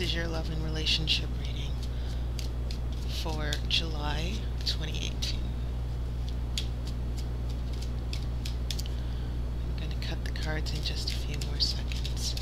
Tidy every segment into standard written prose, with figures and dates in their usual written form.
is your love and relationship reading for July 2018. I'm going to cut the cards in just a few more seconds.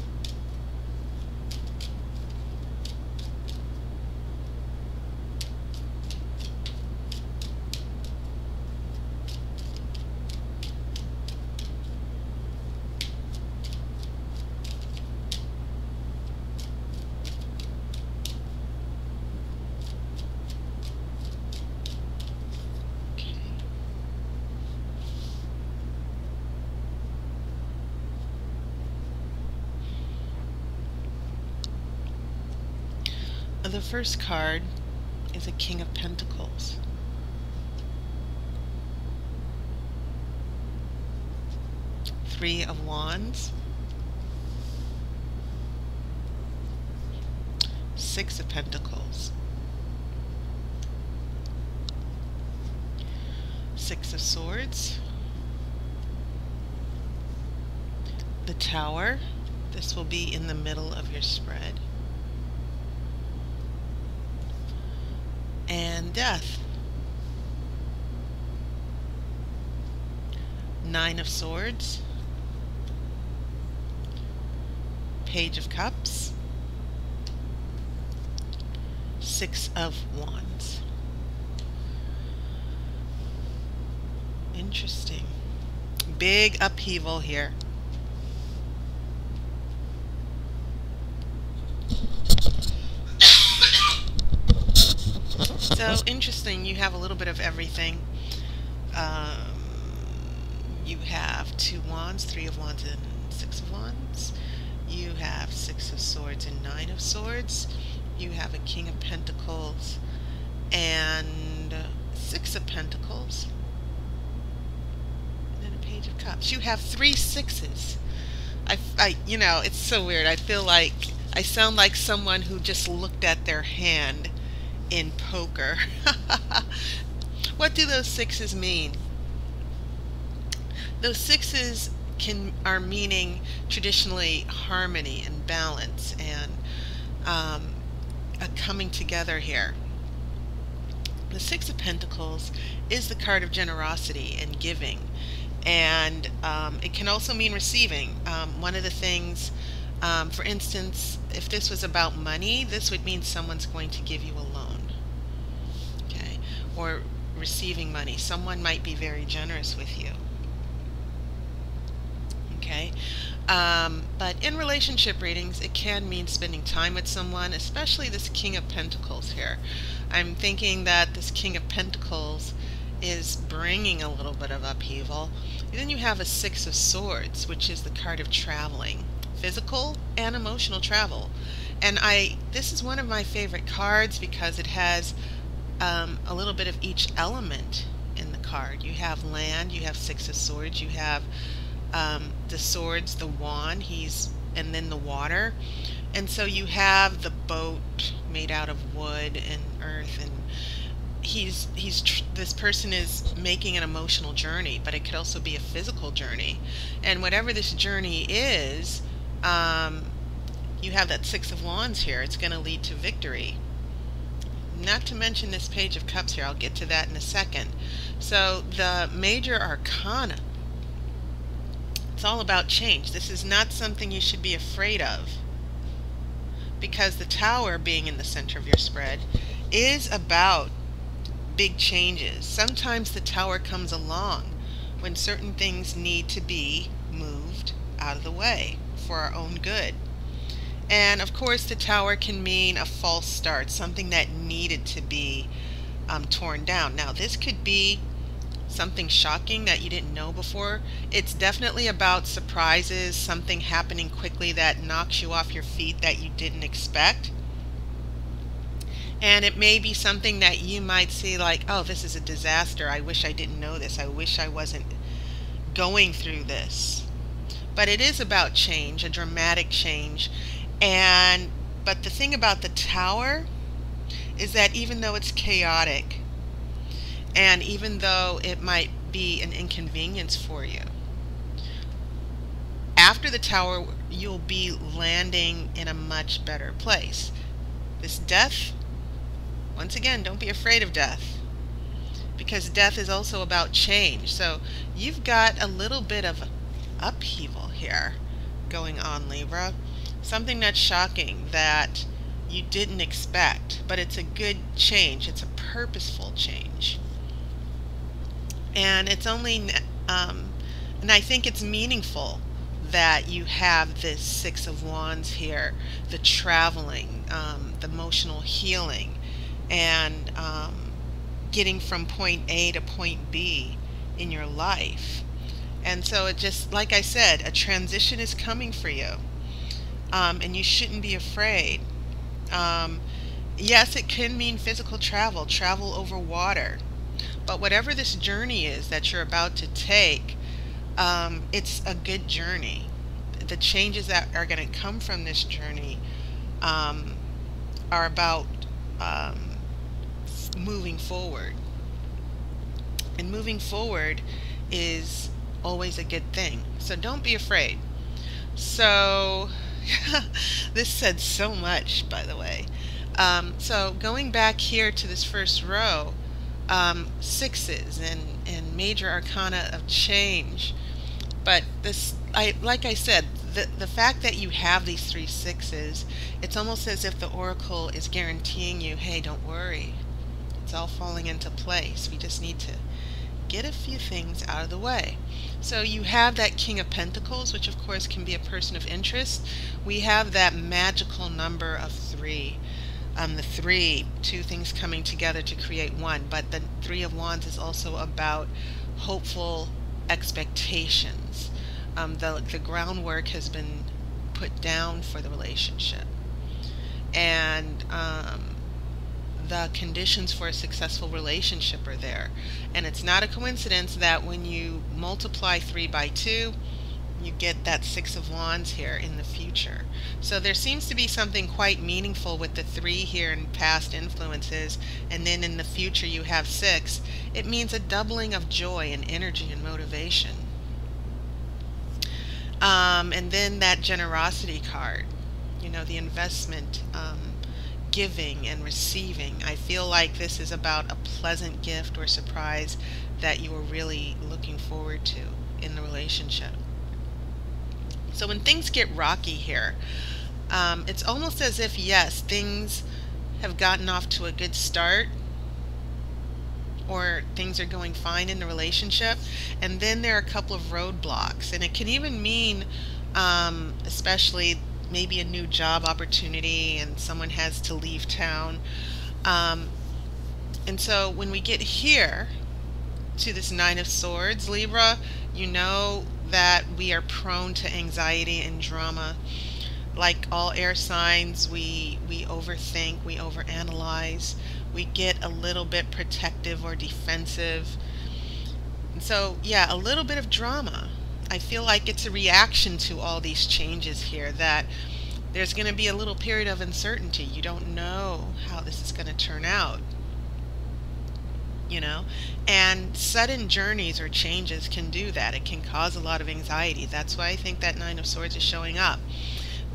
The first card is a King of Pentacles. Three of Wands. Six of Pentacles. Six of Swords. The Tower. This will be in the middle of your spread. And Death. Nine of Swords. Page of Cups. Six of Wands. Interesting. Big upheaval here. So interesting, you have a little bit of everything. You have two wands, three of wands, and six of wands. You have six of swords and nine of swords. You have a King of Pentacles and six of Pentacles. And then a Page of Cups. You have three sixes. You know, it's so weird. I feel like I sound like someone who just looked at their hand in poker. What do those sixes mean? Those sixes are meaning traditionally harmony and balance and a coming together here. The Six of Pentacles is the card of generosity and giving, and it can also mean receiving. One of the things, for instance, if this was about money, this would mean someone's going to give you a loan, okay, or receiving money. Someone might be very generous with you, okay. But in relationship readings, it can mean spending time with someone, especially this King of Pentacles here. I'm thinking that this King of Pentacles is bringing a little bit of upheaval. And then you have a Six of Swords, which is the card of traveling, physical and emotional travel. And this is one of my favorite cards because it has a little bit of each element in the card. You have land, you have Six of Swords, you have the swords, the wand, and then the water. And so you have the boat made out of wood and earth, and this person is making an emotional journey, but it could also be a physical journey. And whatever this journey is, you have that Six of Wands here. It's going to lead to victory. Not to mention this Page of Cups here. I'll get to that in a second. So the major arcana, it's all about change. This is not something you should be afraid of, because the Tower being in the center of your spread is about big changes. Sometimes the Tower comes along when certain things need to be moved out of the way for our own good. And of course the Tower can mean a false start, something that needed to be torn down. Now this could be something shocking that you didn't know before. It's definitely about surprises, something happening quickly that knocks you off your feet that you didn't expect. And it may be something that you might see like, oh, this is a disaster. I wish I didn't know this. I wish I wasn't going through this. But it is about change, a dramatic change. But the thing about the Tower is that even though it's chaotic, and even though it might be an inconvenience for you, after the Tower, you'll be landing in a much better place. This death, once again, don't be afraid of death, because death is also about change. So you've got a little bit of upheaval here going on, Libra. Something that's shocking that you didn't expect, but it's a good change. It's a purposeful change. And it's only, and I think it's meaningful that you have this Six of Wands here, the traveling, the emotional healing, and getting from point A to point B in your life. And so it just, like I said, a transition is coming for you, and you shouldn't be afraid. Yes, it can mean physical travel, travel over water, but whatever this journey is that you're about to take, it's a good journey. The changes that are going to come from this journey are about moving forward. And moving forward is always a good thing. So don't be afraid. So this said so much, by the way. So going back here to this first row, sixes and major arcana of change. But this, like I said, the fact that you have these 3 sixes, it's almost as if the oracle is guaranteeing you, hey, don't worry. It's all falling into place. We just need to get a few things out of the way. So you have that King of Pentacles, which of course can be a person of interest. We have that magical number of 3. The 3, 2 things coming together to create 1. But the 3 of Wands is also about hopeful expectations. The groundwork has been put down for the relationship. And the conditions for a successful relationship are there. And it's not a coincidence that when you multiply 3 by 2, you get that Six of Wands here in the future. So there seems to be something quite meaningful with the 3 here in past influences, and then in the future you have 6. It means a doubling of joy and energy and motivation. And then that generosity card, you know, the investment, giving and receiving. I feel like this is about a pleasant gift or surprise that you were really looking forward to in the relationship. So when things get rocky here, it's almost as if, yes, things have gotten off to a good start, or things are going fine in the relationship, and then there are a couple of roadblocks. And it can even mean, especially maybe a new job opportunity and someone has to leave town. And so when we get here to this Nine of Swords, Libra, you know that we are prone to anxiety and drama. Like all air signs, we overthink, we overanalyze, we get a little bit protective or defensive. And so, yeah, a little bit of drama. I feel like it's a reaction to all these changes here, that there's going to be a little period of uncertainty. You don't know how this is going to turn out, you know, and sudden journeys or changes can do that. It can cause a lot of anxiety. That's why I think that Nine of Swords is showing up.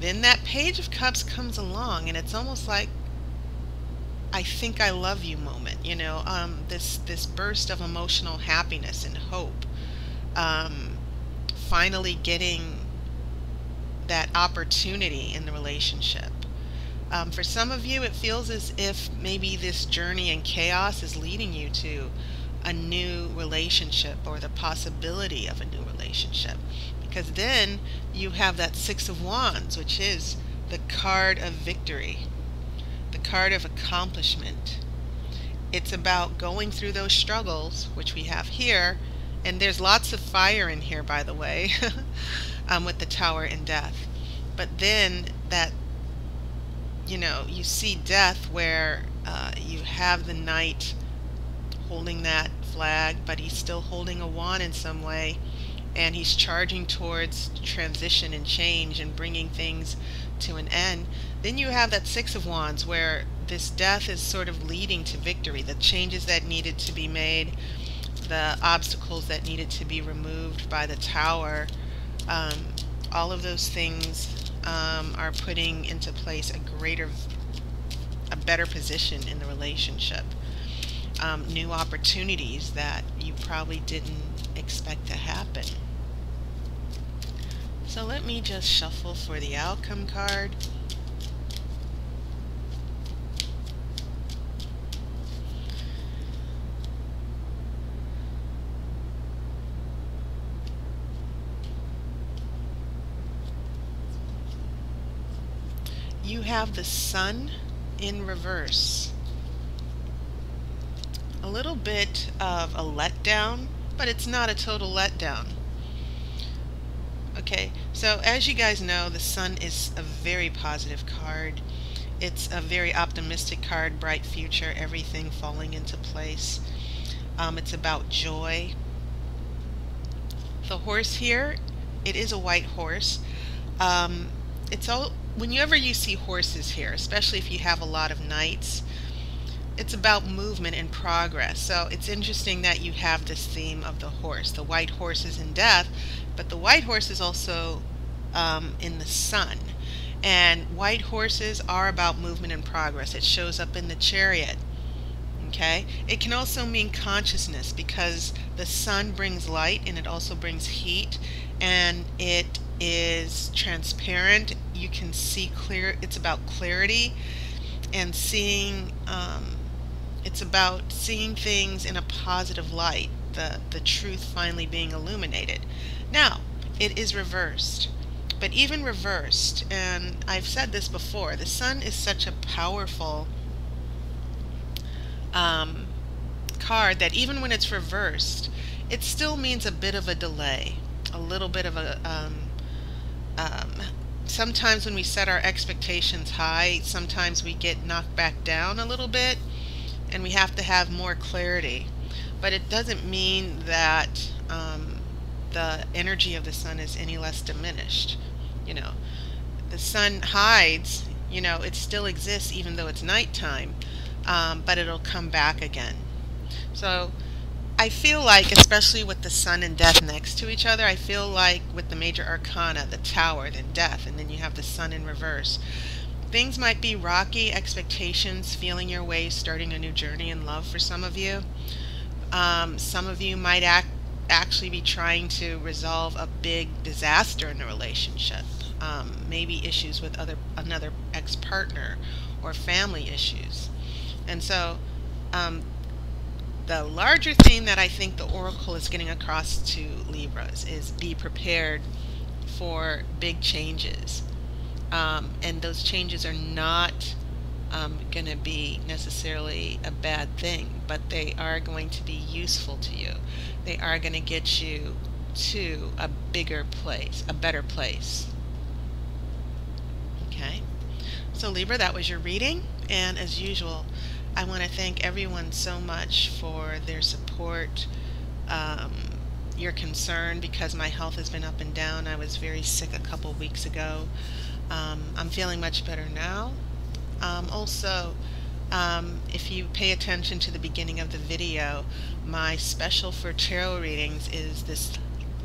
Then that Page of Cups comes along, and it's almost like, I think I love you moment, you know, this burst of emotional happiness and hope, finally getting that opportunity in the relationship. For some of you, it feels as if maybe this journey in chaos is leading you to a new relationship, or the possibility of a new relationship. Because then you have that Six of Wands, which is the card of victory, the card of accomplishment. It's about going through those struggles, which we have here. And there's lots of fire in here, by the way, with the Tower and Death. But then that, you know, you see Death where you have the Knight holding that flag, but he's still holding a wand in some way, and he's charging towards transition and change and bringing things to an end. Then you have that Six of Wands where this Death is sort of leading to victory, the changes that needed to be made, the obstacles that needed to be removed by the Tower. All of those things are putting into place a greater a better position in the relationship. New opportunities that you probably didn't expect to happen. So let me just shuffle for the outcome card. You have the Sun in reverse. A little bit of a letdown, but it's not a total letdown. Okay, so as you guys know, the Sun is a very positive card. It's a very optimistic card, bright future, everything falling into place. It's about joy. The horse here, it is a white horse. Whenever you see horses here, especially if you have a lot of knights, it's about movement and progress. So it's interesting that you have this theme of the horse. The white horse is in death, but the white horse is also in the sun. And white horses are about movement and progress. It shows up in the Chariot. Okay? It can also mean consciousness, because the sun brings light and it also brings heat, and it is transparent. You can see clear. It's about clarity and seeing. It's about seeing things in a positive light, the truth finally being illuminated. Now, it is reversed. But even reversed, and I've said this before, the sun is such a powerful card that even when it's reversed, it still means a bit of a delay, a little bit of a sometimes when we set our expectations high, sometimes we get knocked back down a little bit, and we have to have more clarity. But it doesn't mean that the energy of the sun is any less diminished. You know, the sun hides, you know, it still exists even though it's nighttime, but it'll come back again. So I feel like, especially with the sun and death next to each other, I feel like with the major arcana, the tower, then death, and then you have the sun in reverse, things might be rocky, expectations, feeling your way, starting a new journey in love for some of you. Some of you might actually be trying to resolve a big disaster in a relationship. Maybe issues with another ex-partner or family issues. And so the larger theme that I think the Oracle is getting across to Libras is be prepared for big changes. And those changes are not going to be necessarily a bad thing, but they are going to be useful to you. They are going to get you to a bigger place, a better place. Okay, so Libra, that was your reading, and as usual, I want to thank everyone so much for their support, your concern, because my health has been up and down. I was very sick a couple weeks ago. I'm feeling much better now. Also, if you pay attention to the beginning of the video, my special for tarot readings is this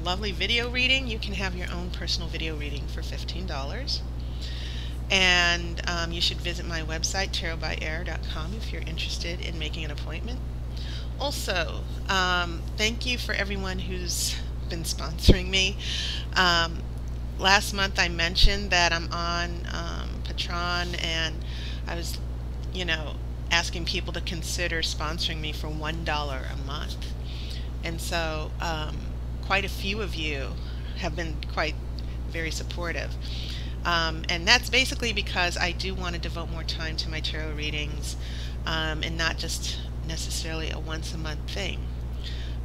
lovely video reading. You can have your own personal video reading for $15. And you should visit my website, tarotbyaire.com, if you're interested in making an appointment. Also, thank you for everyone who's been sponsoring me. Last month I mentioned that I'm on Patreon, and I was, asking people to consider sponsoring me for $1 a month. And so quite a few of you have been very supportive. And that's basically because I do want to devote more time to my tarot readings, and not just necessarily a once a month thing.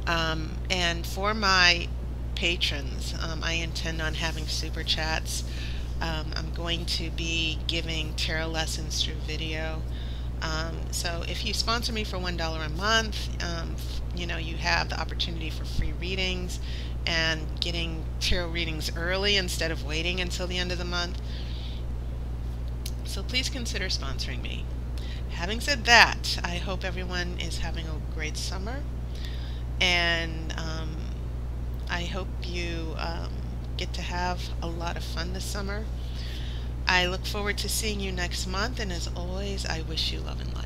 And for my patrons, I intend on having super chats. I'm going to be giving tarot lessons through video. So if you sponsor me for $1 a month, you have the opportunity for free readings and getting tarot readings early instead of waiting until the end of the month. So please consider sponsoring me. Having said that, I hope everyone is having a great summer, and I hope you get to have a lot of fun this summer. I look forward to seeing you next month, and as always, I wish you love and light.